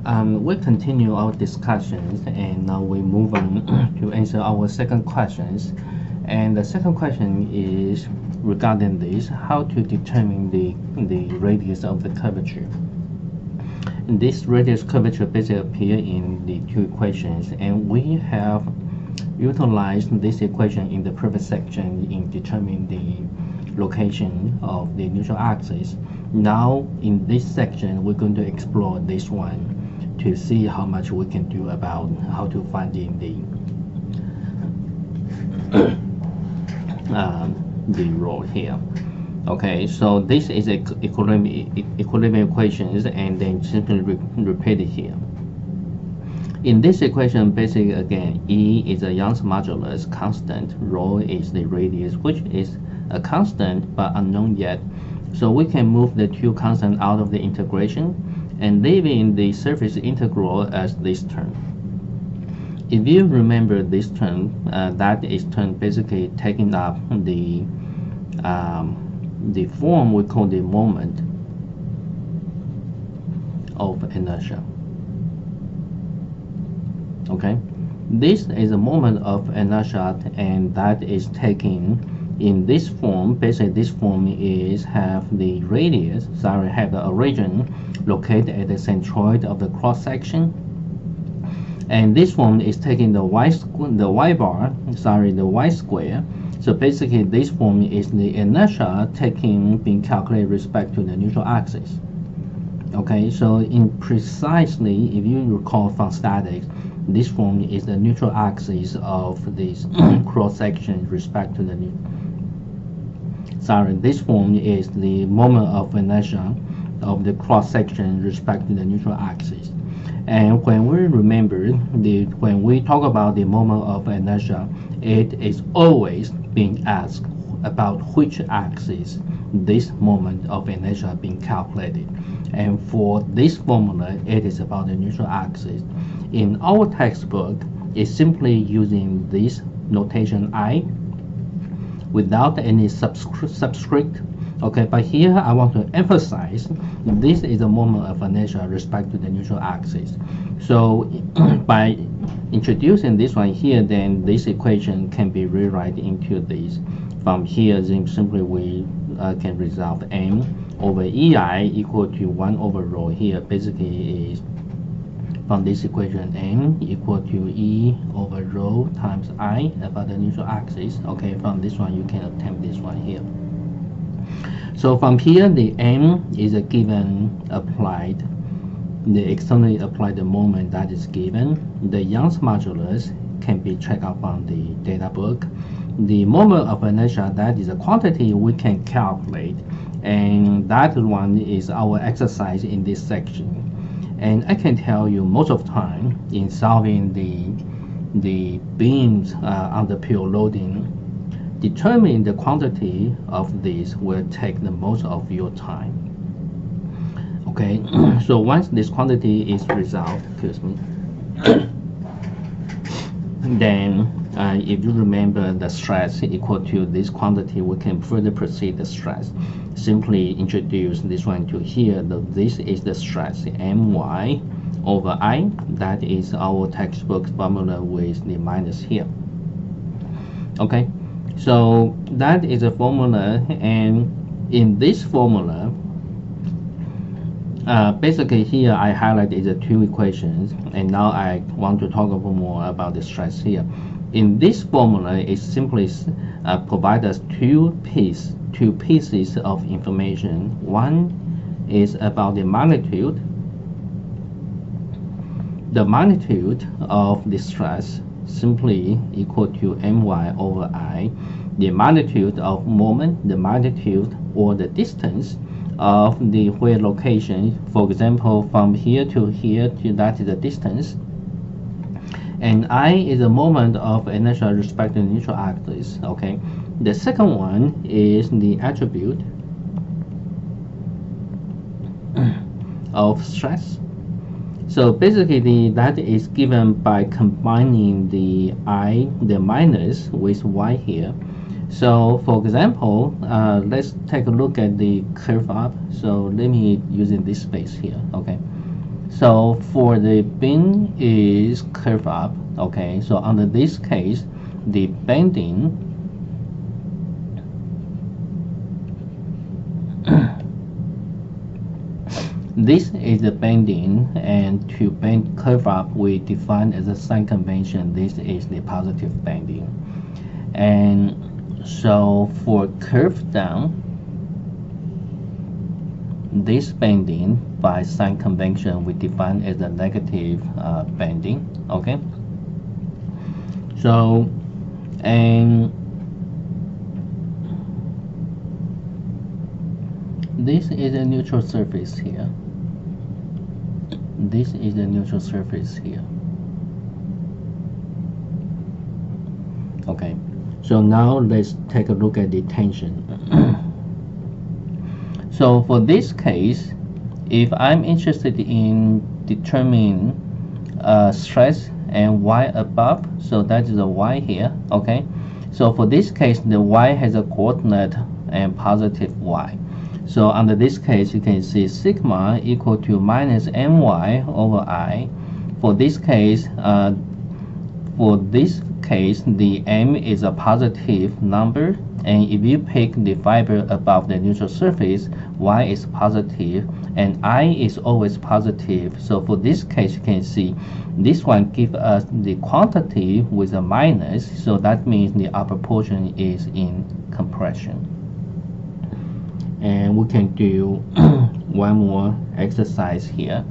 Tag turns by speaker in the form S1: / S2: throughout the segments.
S1: We continue our discussions, and now we move on to answer our second questions. And the second question is regarding this: how to determine the radius of the curvature. And this radius curvature basically appear in the two equations, and we have utilized this equation in the previous section in determining the location of the neutral axis. Now in this section we're going to explore this one to see how much we can do about how to find the rho here. Okay, so this is equilibrium equations, and then simply repeat it here. In this equation, basically again, E is a Young's modulus constant, rho is the radius, which is a constant but unknown yet. So we can move the two constants out of the integration and leaving the surface integral as this term. If you remember this term, that is term basically taking up the form we call the moment of inertia. Okay, this is a moment of inertia, and that is taken in this form. Basically, this form is have the radius, have the origin located at the centroid of the cross section, and this form is taking the y square. So basically, this form is the inertia being calculated with respect to the neutral axis. Okay, so in precisely, if you recall from statics, this form is the neutral axis of this cross section with respect to the this form is the moment of inertia of the cross section with respect to the neutral axis. And when we remember when we talk about the moment of inertia, it is always being asked about which axis this moment of inertia being calculated. And for this formula, it is about the neutral axis. In our textbook, it's simply using this notation I without any subscript. Okay, but here I want to emphasize this is a moment of inertia with respect to the neutral axis. So by introducing this one here, then this equation can be rewrite into this. From here, then simply we can resolve m over ei equal to 1 over rho. Here basically is from this equation, m equal to e over rho times I about the neutral axis. Okay, from this one you can attempt this one here. So from here, the m is a given applied, the externally applied the moment that is given. The Young's modulus can be checked out from the data book. The moment of inertia, that is a quantity we can calculate, and that one is our exercise in this section. And I can tell you most of the time in solving the beams under pure loading, determining the quantity of this will take the most of your time. Okay, so once this quantity is resolved, excuse me, then if you remember the stress equal to this quantity, we can further proceed the stress. Simply introduce this one to here. This is the stress, my over I. That is our textbook formula with the minus here. Okay, so that is a formula, and in this formula, basically here I highlighted the two equations, and now I want to talk a little more about the stress here. In this formula, it simply provides us two pieces of information. One is about the magnitude of the stress, simply equal to my over I. The magnitude of moment, the magnitude or the distance of the where location, for example, from here to here, that is the distance. And I is a moment of inertia with respect to the neutral axis. Okay, the second one is the attribute of stress. So basically that is given by combining the minus with y here. So for example, let's take a look at the curve up. So let me using this space here. Okay, So for the beam is curved up, okay, so under this case, the bending this is the bending, and to bend curve up we define as a sign convention. This is the positive bending. And so for curve down, this bending by sign convention we define as a negative bending, okay. So and this is a neutral surface here. This is the neutral surface here. Okay, so now let's take a look at the tension. So for this case, if I'm interested in determining stress and y above, so that is a y here, okay. So for this case, the y has a coordinate and positive y. So under this case, you can see sigma equal to minus my over I. For this case, the m is a positive number, and if you pick the fiber above the neutral surface, y is positive, and I is always positive. So for this case, you can see this one gives us the quantity with a minus, so that means the upper portion is in compression. And we can do one more exercise here.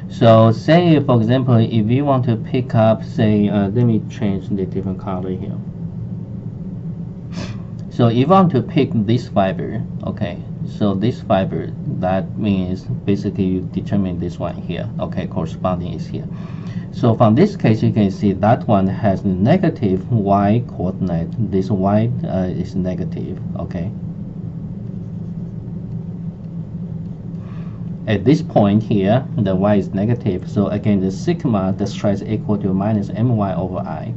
S1: So say, for example, if you want to pick up, say, let me change the different color here. So if you want to pick this fiber, okay, so this fiber, that means basically you determine this one here, okay, corresponding is here. So from this case, you can see that one has negative y coordinate. This y is negative, okay. At this point here, the y is negative, so again the sigma, the stress equal to minus my over I.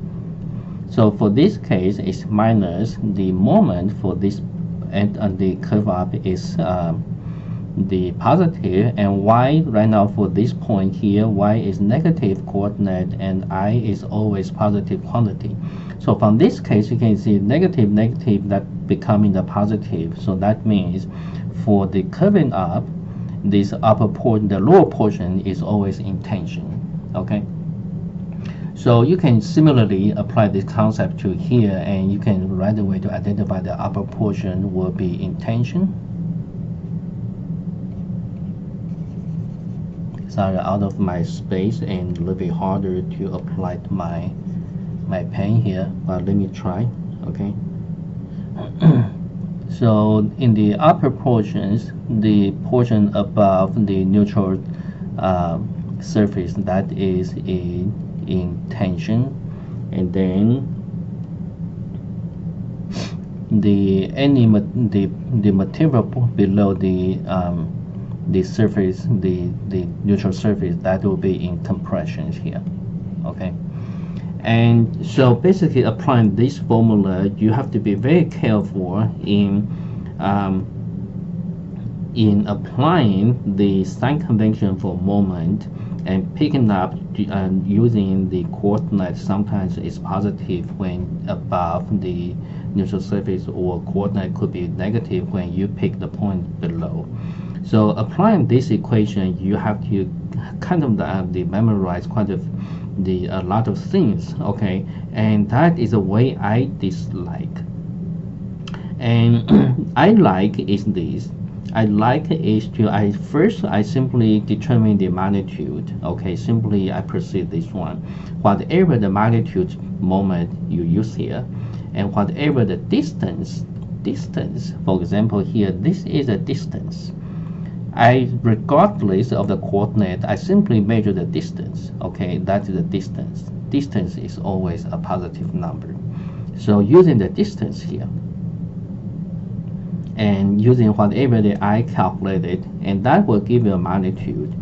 S1: So for this case, it's minus the moment for this, and the curve up is the positive, and y right now for this point here, y is negative coordinate, and I is always positive quantity. So from this case, you can see negative, negative, that becoming the positive. So that means for the curving up, this upper portion, the lower portion is always in tension, okay. So you can similarly apply this concept to here, and you can right away to identify the upper portion will be in tension. Sorry, out of my space and a little bit harder to apply my pen here, but let me try, okay. So in the upper portions, the portion above the neutral surface, that is in tension, and then the material below the surface, the neutral surface, that will be in compressions here, okay. And so basically applying this formula, you have to be very careful in applying the sign convention for moment and picking up using the coordinate. Sometimes it's positive when above the neutral surface, or coordinate could be negative when you pick the point below. So applying this equation, you have to kind of memorize quite a lot of things, okay, and that is a way I dislike. And I like is this. I like is to I simply determine the magnitude, okay, simply I proceed this one. Whatever the magnitude moment you use here, and whatever the distance, for example here, this is a distance. Regardless of the coordinate, I simply measure the distance, okay, that is the distance. Distance is always a positive number. So using the distance here, and using whatever that I calculated, and that will give you a magnitude.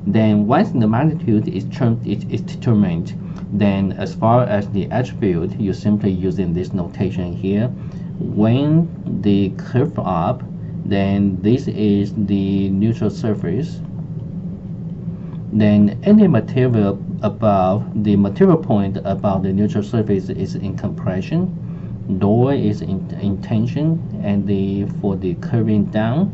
S1: Then once the magnitude is determined, then as far as the attribute, you simply using this notation here. When the curve up, then this is the neutral surface. then any material above the material point above the neutral surface is in compression, lower is in tension, and for the curving down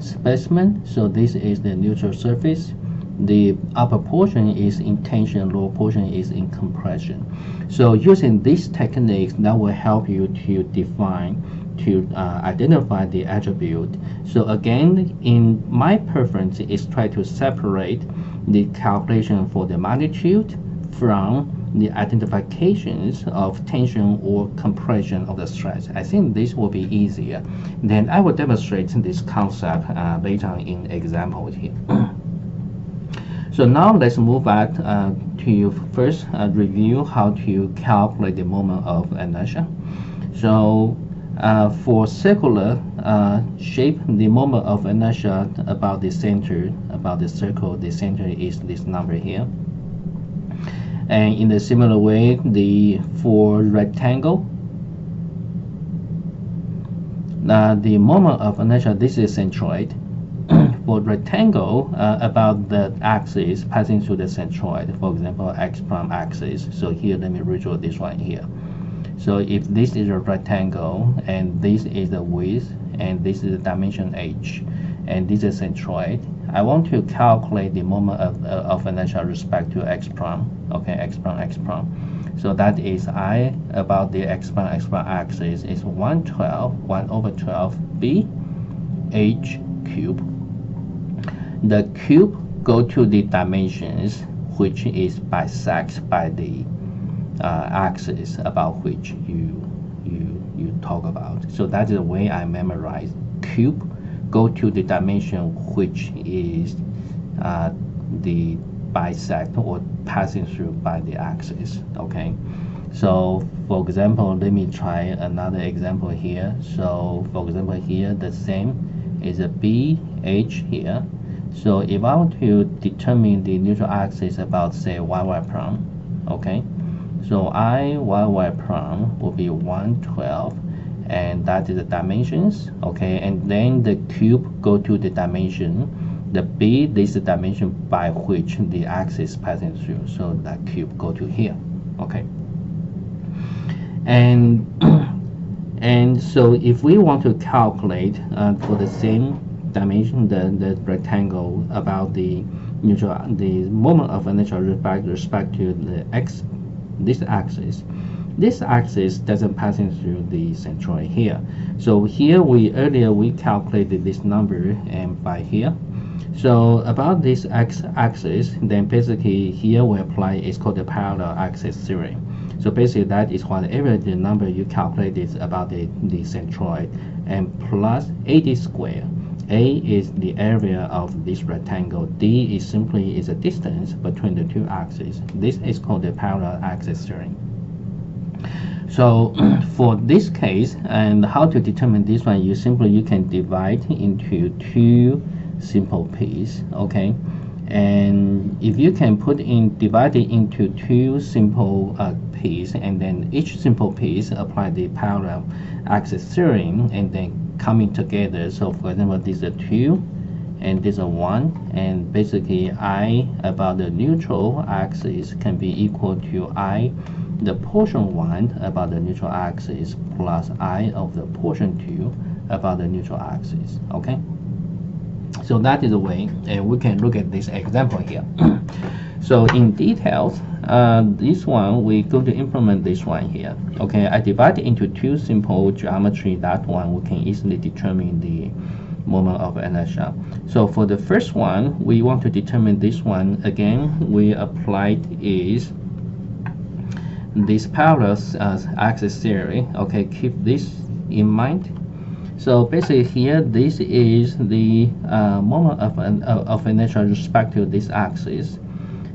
S1: specimen, so this is the neutral surface. The upper portion is in tension, lower portion is in compression. So using these techniques, that will help you to define, to identify the attribute. So again, in my preference is try to separate the calculation for the magnitude from the identifications of tension or compression of the stress. I think this will be easier. Then I will demonstrate this concept later on in example here. So now let's move on to first review how to calculate the moment of inertia. So for circular shape, the moment of inertia about the center, about the circle, the center is this number here. And in a similar way, for rectangle, the moment of inertia, this is centroid. For rectangle, about the axis passing through the centroid, for example, x prime axis. So here, let me redraw this one here. So if this is a rectangle, and this is the width, and this is the dimension h, and this is centroid, I want to calculate the moment of inertia respect to x prime. Okay, x prime, x prime. So that is I about the x prime axis is 1/12 b h cube. The cube go to the dimensions which is bisect by the axis about which you talk about. So that's the way I memorize. Cube go to the dimension which is the bisect or passing through by the axis. Okay, so for example, let me try another example here. So for example here, the same is a BH here. So if I want to determine the neutral axis about say y prime, okay, so y prime will be 1/12, and that is the dimensions. Okay, and then the cube go to the dimension. The b, this is the dimension by which the axis passing through. So that cube go to here. Okay, and and so if we want to calculate for the same dimension, the rectangle about the moment of inertia respect to the x, this axis. This axis doesn't passing through the centroid here. So here earlier we calculated this number and by here. So about this x-axis, then basically here we apply is called the parallel axis theorem. So basically that is whatever the number you calculate is about the centroid, and plus AD squared. A is the area of this rectangle. D is simply a distance between the two axes. This is called the parallel axis theorem. So for this case, and how to determine this one, you can divide into two simple pieces. Okay, and if you can divide it into two simple pieces, and then each simple piece apply the parallel axis theorem, and then coming together. So for example, this is 2 and this is 1, and basically I about the neutral axis can be equal to I the portion 1 about the neutral axis plus I of the portion 2 about the neutral axis. Okay, so that is the way, and we can look at this example here. So in details, this one we go to implement this one here. Okay, I divide it into two simple geometry. That one we can easily determine the moment of inertia. So for the first one, we want to determine this one. Again, we applied is this parallel axis theory. Okay, keep this in mind. So basically here, this is the moment of inertia respect to this axis,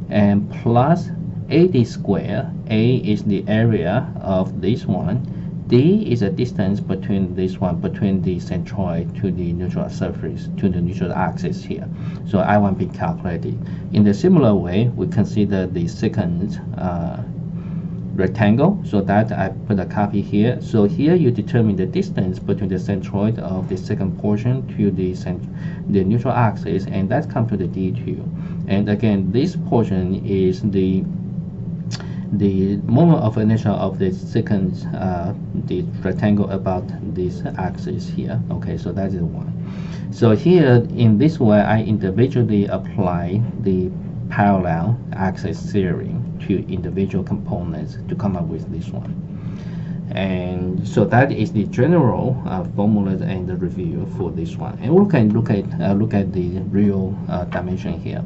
S1: and plus AD squared. A is the area of this one. D is a distance between this one, between the centroid to the neutral surface, to the neutral axis here. So I want to be calculated. In the similar way, we consider the second rectangle, so that I put a copy here. So here you determine the distance between the centroid of the second portion to the neutral axis, and that comes to the D2. And again, this portion is the moment of inertia of the second the rectangle about this axis here. Okay, so that is one. So here in this way, I individually apply the parallel axis theory to individual components to come up with this one. And so that is the general formula and the review for this one. And we can look at the real dimension here.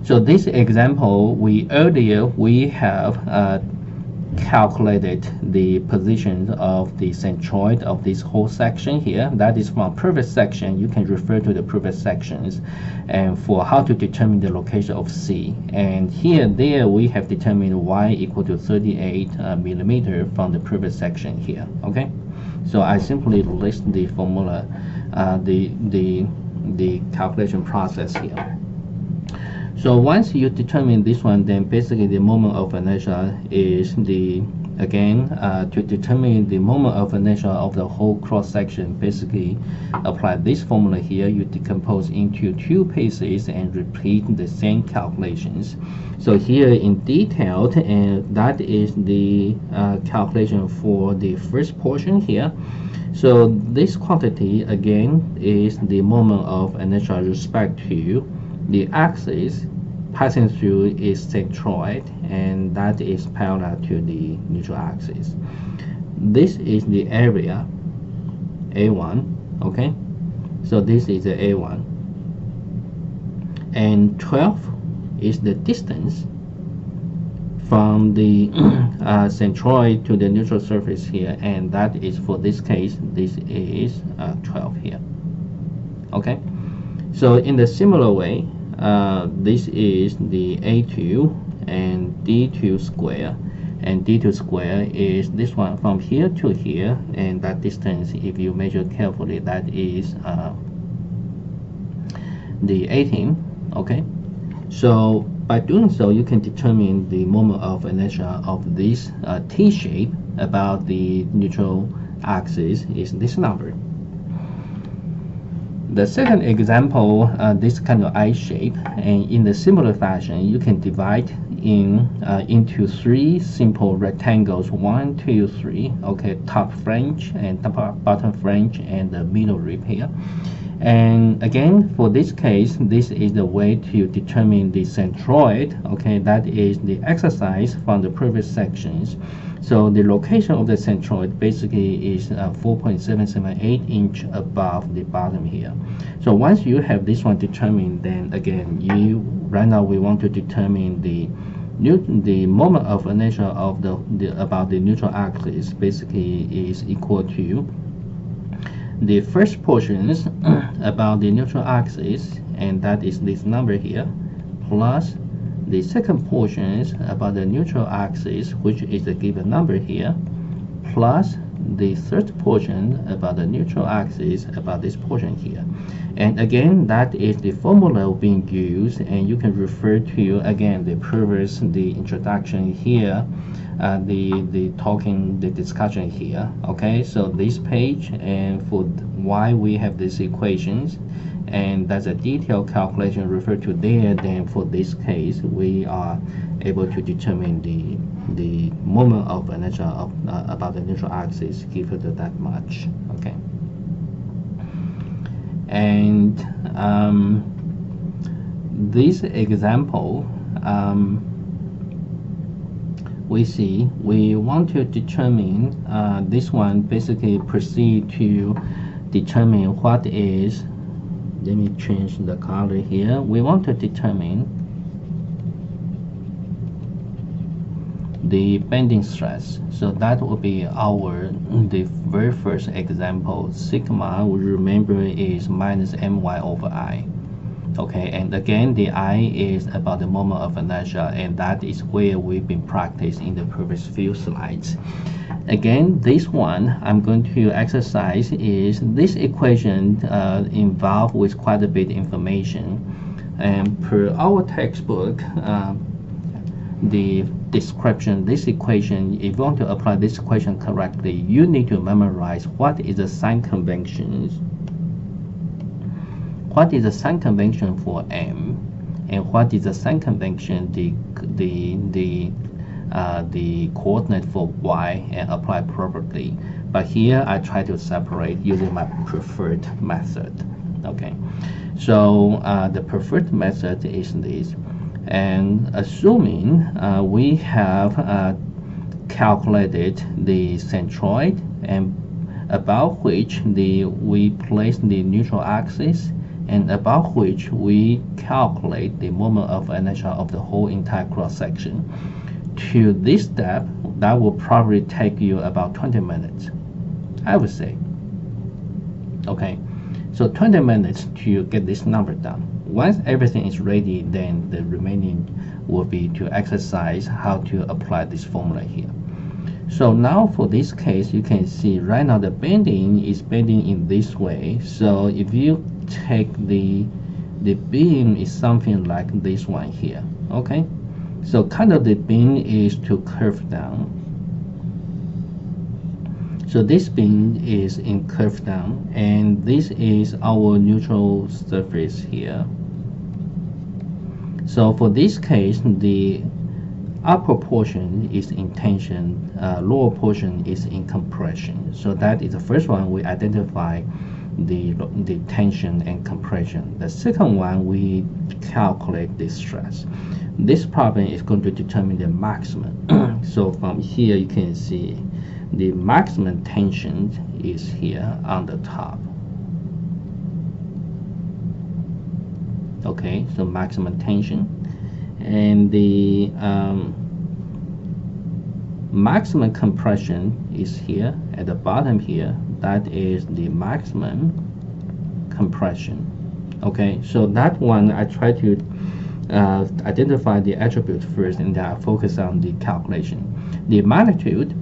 S1: So this example, earlier we have calculated the position of the centroid of this whole section here. That is from previous section. You can refer to the previous sections and for how to determine the location of C. And there we have determined y equal to 38 millimeter from the previous section here. Okay, so I simply list the formula, the calculation process here. So once you determine this one, then basically the moment of inertia is to determine the moment of inertia of the whole cross section, basically apply this formula here. You decompose into two pieces and repeat the same calculations. So here in detail, and that is the calculation for the first portion here. So this quantity again is the moment of inertia with respect to the axis passing through its centroid, and that is parallel to the neutral axis. This is the area A1. Okay, so this is the A1, and 12 is the distance from the centroid to the neutral surface here, and that is, for this case, this is 12 here. Okay, so in the similar way, this is the A2 and D2 square, and D2 square is this one from here to here, and that distance, if you measure carefully, that is the 18. Okay, so by doing so, you can determine the moment of inertia of this T shape about the neutral axis is this number. The second example, this kind of I shape, and in the similar fashion, you can divide into three simple rectangles, 1, 2, 3. Okay, top flange and bottom flange and the middle rib here. And again, for this case, this is the way to determine the centroid. Okay, that is the exercise from the previous sections. So the location of the centroid basically is 4.778 inch above the bottom here. So once you have this one determined, then again, right now we want to determine the moment of inertia of about the neutral axis basically is equal to the first portions about the neutral axis, and that is this number here, plus the second portion is about the neutral axis, which is the given number here, plus the third portion about the neutral axis about this portion here. And again, that is the formula being used, and you can refer to again the introduction here, the discussion here. Okay, so this page, and for why we have these equations, and that's a detailed calculation referred to there. Then for this case, we are able to determine the moment of inertia of about the neutral axis given that much. Okay, and this example, we want to determine this one basically proceed to determine what is. Let me change the color here. We want to determine the bending stress. So that will be the very first example. Sigma, we remember, is minus my over I. Okay, and again, the I is about the moment of inertia, and that is where we've been practiced in the previous few slides. Again, this one I'm going to exercise is this equation involved with quite a bit of information, and per our textbook, the description, this equation, if you want to apply this equation correctly, you need to memorize what is the sign conventions. What is the sign convention for M, and what is the sign convention, the coordinate for Y, and apply properly. But here I try to separate using my preferred method. Okay, so the preferred method is this, and assuming we have calculated the centroid and about which we place the neutral axis, and about which we calculate the moment of inertia of the whole entire cross section. To this step, that will probably take you about 20 minutes, I would say. Okay, so 20 minutes to get this number done. Once everything is ready, then the remaining will be to exercise how to apply this formula here. So now for this case, you can see right now the bending is bending in this way. So if you take the beam is something like this one here. Okay, so kind of the beam is to curve down. So this beam is in curve down, and this is our neutral surface here. So for this case, the upper portion is in tension, lower portion is in compression. So that is the first one, we identify the tension and compression. The second one, we calculate the stress. This problem is going to determine the maximum. So from here you can see the maximum tension is here on the top. Okay, so maximum tension, and the maximum compression is here at the bottom here. That is the maximum compression. Okay, so that one I try to identify the attribute first, and then I focus on the calculation. The magnitude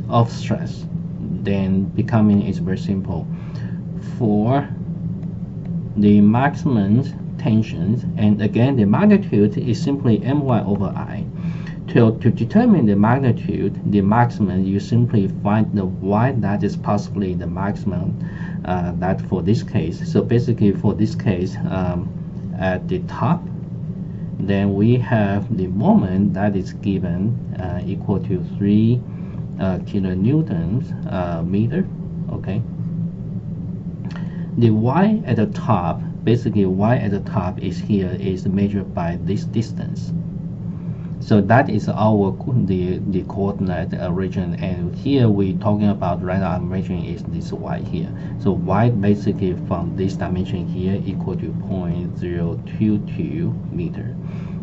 S1: of stress then becoming is very simple. For the maximum tensions, and again the magnitude is simply my over I. To determine the magnitude, the maximum, you simply find the y that is possibly the maximum that for this case. So basically for this case, at the top, then we have the moment that is given equal to 3 kilonewtons meter. Okay, the y at the top, basically y at the top is here, is measured by this distance. So that is our the coordinate region, and here we talking about right now I'm measuring is this y here. So y basically from this dimension here equal to 0.022 meter,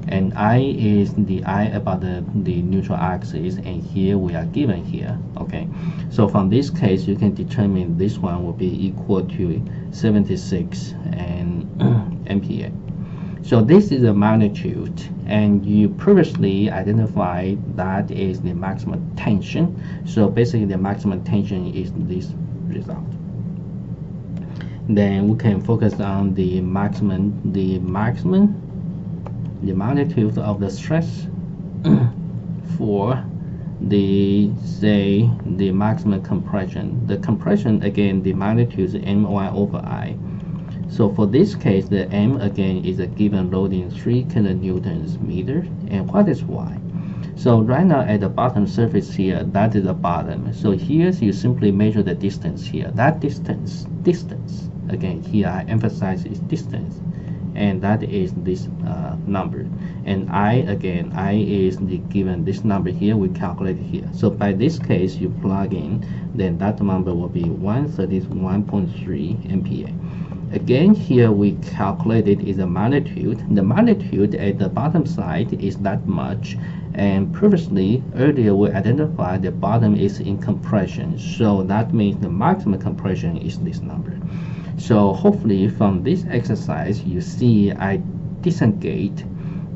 S1: and I is the I about the neutral axis, and here we are given here. Okay, so from this case you can determine this one will be equal to 76 MPa. So this is the magnitude, and you previously identified that is the maximum tension. So basically the maximum tension is this result. Then we can focus on the magnitude of the stress for the maximum compression. The compression, again, the magnitude is my over I. So for this case, the M again is a given loading 3 kilonewtons meter, and what is Y? So right now at the bottom surface here, that is the bottom. So here you simply measure the distance here. That distance, again here I emphasize is distance, and that is this number. And I is the given this number here, we calculate here. So by this case you plug in, then that number will be 131.3 MPa. Again, here we calculated is a magnitude. The magnitude at the bottom side is that much, and previously earlier we identified the bottom is in compression, so that means the maximum compression is this number. So hopefully from this exercise you see I disengage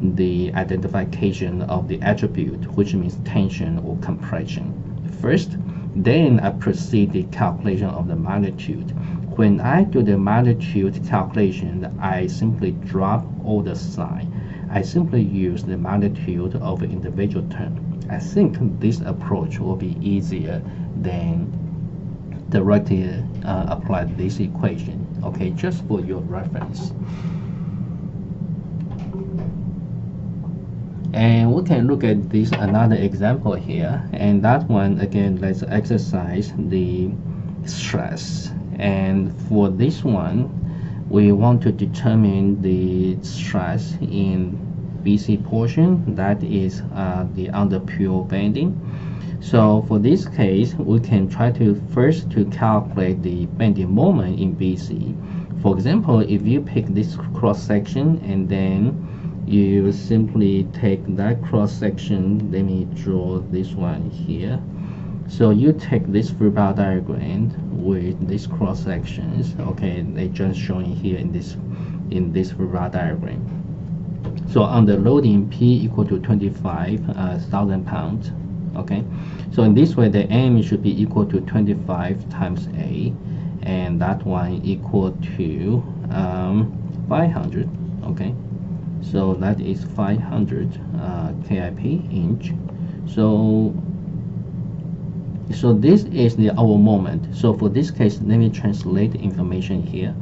S1: the identification of the attribute, which means tension or compression first, then I proceed the calculation of the magnitude. When I do the magnitude calculation, I simply drop all the sign. I simply use the magnitude of an individual term. I think this approach will be easier than directly apply this equation, okay, just for your reference. And we can look at this another example here, and that one again, let's exercise the stress. And for this one, we want to determine the stress in BC portion, that is the under pure bending. So for this case, we can try to first to calculate the bending moment in BC. For example, if you pick this cross section and then you simply take that cross section, let me draw this one here. So you take this free-body diagram with these cross sections, okay, they just showing here in this free-body diagram. So under loading, P equal to 25,000 pounds, okay. So in this way, the M should be equal to 25 times A, and that one equal to 500, okay. So that is 500 kip inch. So this is our moment. So for this case, let me translate the information here.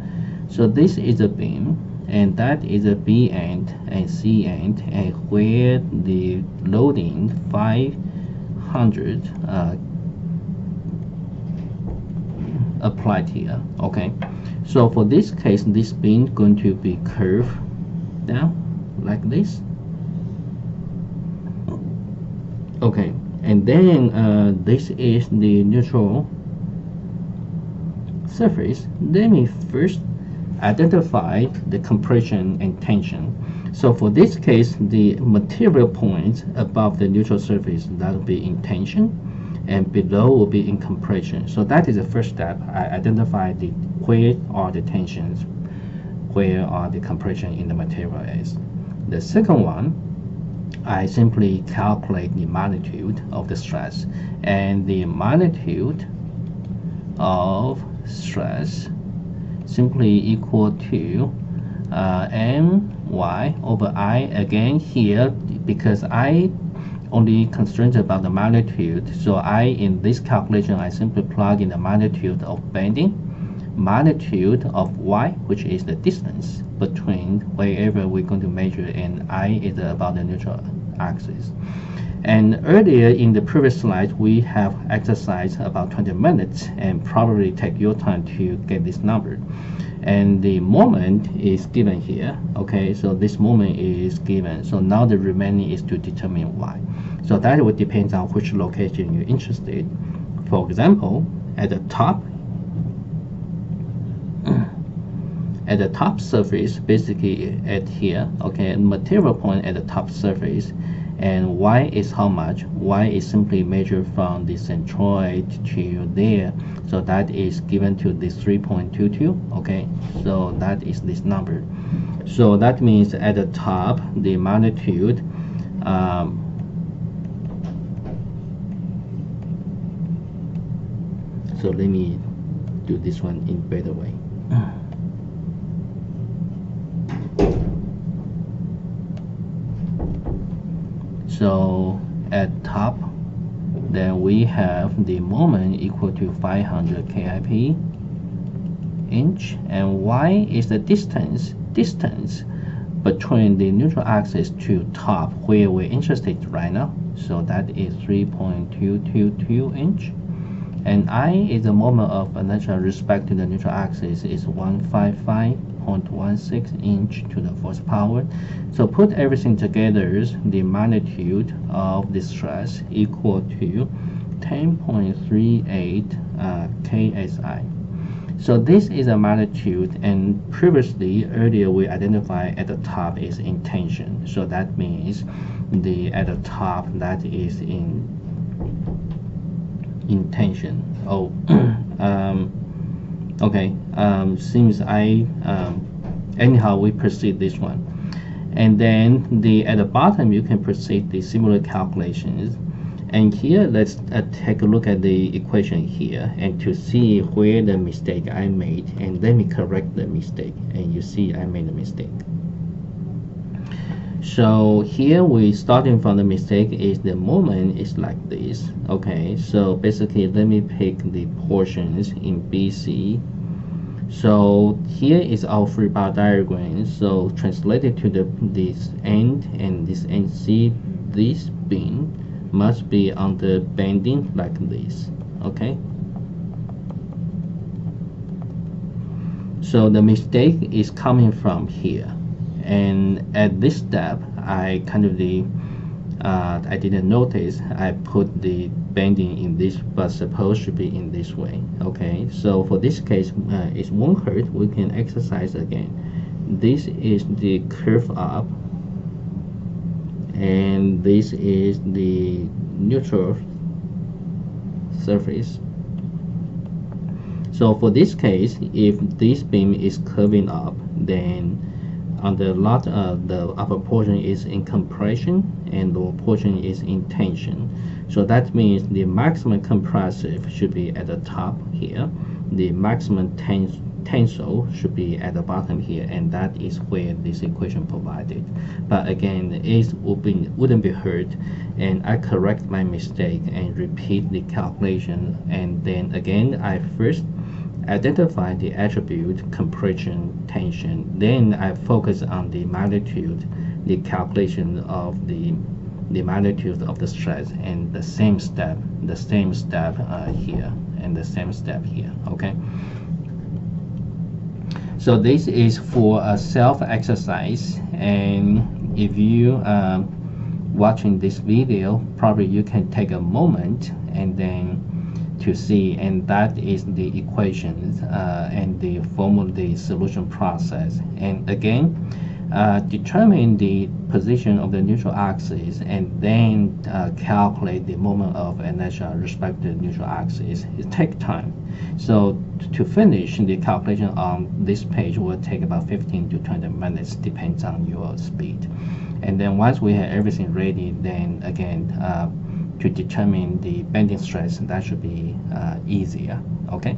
S1: So this is a beam, and that is a B end and C end, and where the loading 500 applied here, okay. So for this case, this beam going to be curved down like this, okay. And then this is the neutral surface. Let me first identify the compression and tension. So for this case, the material points above the neutral surface, that will be in tension, and below will be in compression. So that is the first step. I identify the where are the tensions, where are the compression in the material is. The second one, I simply calculate the magnitude of the stress, and the magnitude of stress simply equal to my over I. Again here, because I only concerned about the magnitude, so I in this calculation I simply plug in the magnitude of bending, magnitude of y, which is the distance between wherever we're going to measure, and I is about the neutral axis. And earlier in the previous slide, we have exercised about 20 minutes, and probably take your time to get this number. And the moment is given here, okay, so this moment is given. So now the remaining is to determine y. So that would depend on which location you're interested. For example, at the top surface, basically at here, okay, material point at the top surface, and y is how much? Y is simply measured from the centroid to there, so that is given to this 3.22, okay, so that is this number. So that means at the top, the magnitude so let me do this one in better way. So at top, then we have the moment equal to 500 kip inch, and y is the distance between the neutral axis to top where we're interested right now. So that is 3.222 inch, and I is the moment of inertia respect to the neutral axis is 155.16 inch to the fourth power. So put everything together, the magnitude of the stress equal to 10.38 ksi. So this is a magnitude, and previously earlier we identified at the top is in tension. So that means the at the top that is in tension. Oh, okay. Seems I anyhow we proceed this one, and then at the bottom you can proceed the similar calculations. And here let's take a look at the equation here, and to see where the mistake I made, and let me correct the mistake, and you see I made a mistake. So here we starting from the mistake is the moment is like this. Okay, so basically let me pick the portions in BC. So here is our free bar diagram. So translated to this end and this end, see this beam must be on the bending like this. Okay. So the mistake is coming from here, and at this step, I kind of I didn't notice I put the bending in this, but supposed to be in this way. Okay, so for this case, it won't hurt. We can exercise again. This is the curve up, and this is the neutral surface. So for this case, if this beam is curving up, then on the upper portion is in compression and the lower portion is in tension. So that means the maximum compressive should be at the top here. The maximum tensile should be at the bottom here, and that is where this equation provided. But again, it wouldn't be hurt, and I correct my mistake and repeat the calculation, and then again I first identify the attribute compression, tension, then I focus on the magnitude, the calculation of the magnitude of the stress, and the same step here and the same step here. Okay, so this is for a self exercise, and if you watching this video, probably you can take a moment and then to see, and that is the equations and the formula, the solution process. And again, determine the position of the neutral axis and then calculate the moment of inertia respect to the neutral axis. It takes time. So to finish the calculation on this page will take about 15 to 20 minutes, depends on your speed. And then once we have everything ready, then again to determine the bending stress, that should be easier. Okay.